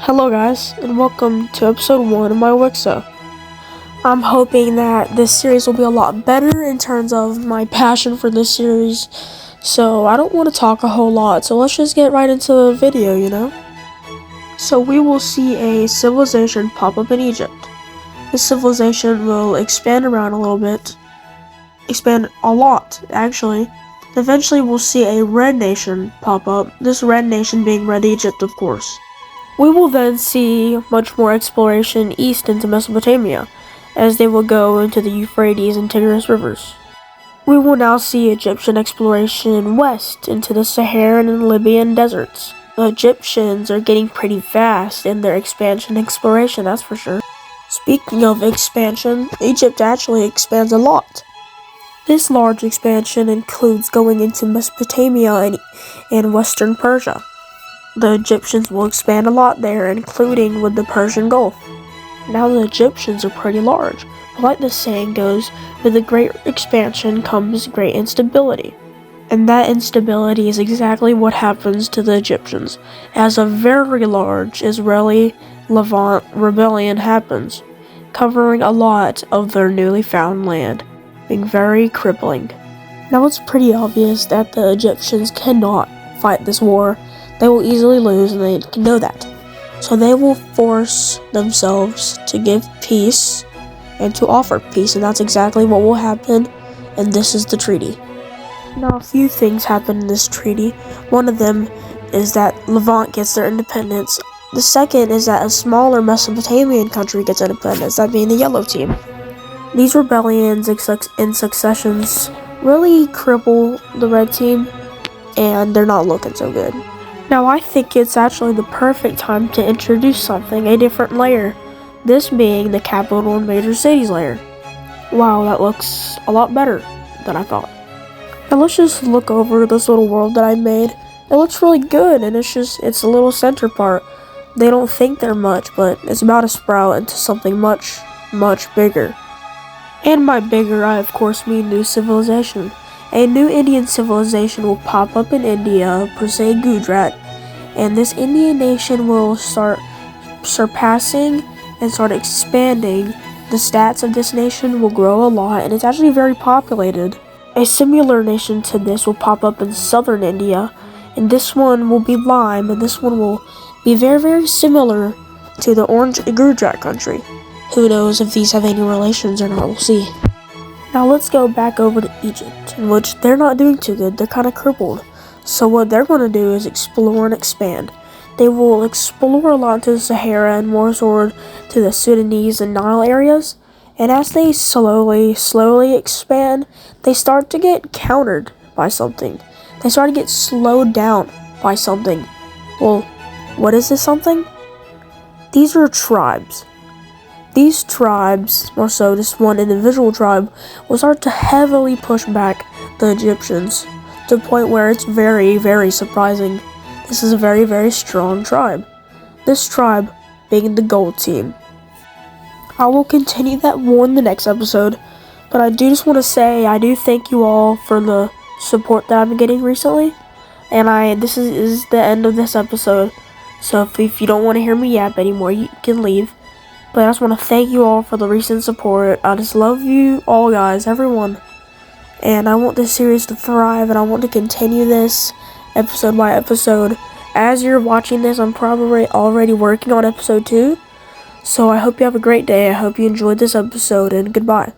Hello guys, and welcome to episode 1 of my WICSO. I'm hoping that this series will be a lot better in terms of my passion for this series, so I don't want to talk a whole lot, so let's just get right into the video, So we will see a civilization pop up in Egypt. This civilization will expand around a little bit, expand a lot actually. Eventually we'll see a red nation pop up, this red nation being Red Egypt of course. We will then see much more exploration east into Mesopotamia, as they will go into the Euphrates and Tigris rivers. We will now see Egyptian exploration west into the Saharan and Libyan deserts. The Egyptians are getting pretty fast in their expansion and exploration, that's for sure. Speaking of expansion, Egypt actually expands a lot. This large expansion includes going into Mesopotamia and western Persia. The Egyptians will expand a lot there, including with the Persian Gulf. Now the Egyptians are pretty large, but like the saying goes, with a great expansion comes great instability. And that instability is exactly what happens to the Egyptians, as a very large Israeli Levant rebellion happens, covering a lot of their newly found land, being very crippling. Now it's pretty obvious that the Egyptians cannot fight this war. They will easily lose, and they know that. So they will force themselves to give peace and to offer peace, and that's exactly what will happen, and this is the treaty. Now a few things happen in this treaty. One of them is that Levant gets their independence. The second is that a smaller Mesopotamian country gets independence, that being the Yellow Team. These rebellions in successions really cripple the Red Team, and they're not looking so good. Now I think it's actually the perfect time to introduce something, a different layer, this being the capital and major cities layer. Wow, that looks a lot better than I thought. Now let's just look over this little world that I made. It looks really good, and it's a little center part. They don't think they're much, but it's about to sprout into something much, much bigger. And by bigger, I of course mean new civilization. A new Indian civilization will pop up in India, per se Gujarat, and this Indian nation will start surpassing and start expanding. The stats of this nation will grow a lot, and it's actually very populated. A similar nation to this will pop up in southern India, and this one will be lime, and this one will be very, very similar to the orange Gujarat country. Who knows if these have any relations or not, we'll see. Now let's go back over to Egypt, in which they're not doing too good, they're kind of crippled. So what they're going to do is explore and expand. They will explore a lot to the Sahara and more toward to the Sudanese and Nile areas. And as they slowly expand, they start to get countered by something. They start to get slowed down by something. Well, what is this something? These are tribes. These tribes, more so just one individual tribe, will start to heavily push back the Egyptians to a point where it's very, very surprising. This is a very, very strong tribe. This tribe being the Gold Team. I will continue that more in the next episode, but I do just want to say I do thank you all for the support that I've been getting recently, and this is the end of this episode, so if you don't want to hear me yap anymore, you can leave. But I just want to thank you all for the recent support. I just love you all, guys, everyone. And I want this series to thrive, and I want to continue this episode by episode. As you're watching this, I'm probably already working on episode 2. So I hope you have a great day. I hope you enjoyed this episode, and goodbye.